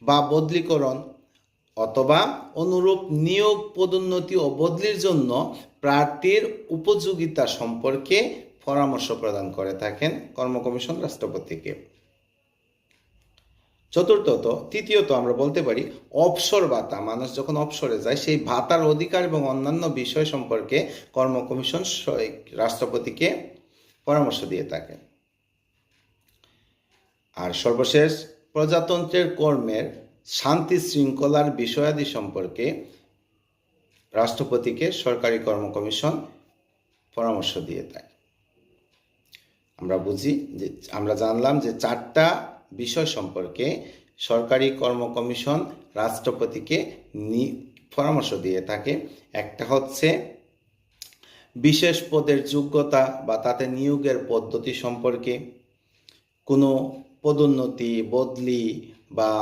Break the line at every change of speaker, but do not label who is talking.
বা বদলিকরণ অথবা অনুরূপ নিয়োগ, পদোন্নতি ও বদলির জন্য প্রার্থীর উপযোগিতা সম্পর্কে পরামর্শ প্রদান করে থাকেন কর্ম কমিশন রাষ্ট্রপতিকে। তৃতীয়ত আমরা বলতে পারি অবসর ভাতা। মানুষ যখন অবসরে যায় সেই ভাতার অধিকার এবং অন্যান্য বিষয় সম্পর্কে কর্ম কমিশন রাষ্ট্রপতিকে পরামর্শ দিয়ে থাকে। আর সর্বশেষ প্রজাতন্ত্রের কর্মের শান্তি শৃঙ্খলার বিষয়াদি সম্পর্কে রাষ্ট্রপতিকে সরকারি কর্ম কমিশন পরামর্শ দিয়ে থাকে। আমরা জানলাম যে 4টা বিষয় সম্পর্কে সরকারি কর্ম কমিশন রাষ্ট্রপতিকে পরামর্শ দিয়ে থাকে। একটা হচ্ছে বিশেষ পদের যোগ্যতা বা তাতে নিয়োগের পদ্ধতি সম্পর্কে, কোনো পদোন্নতি, বদলি বা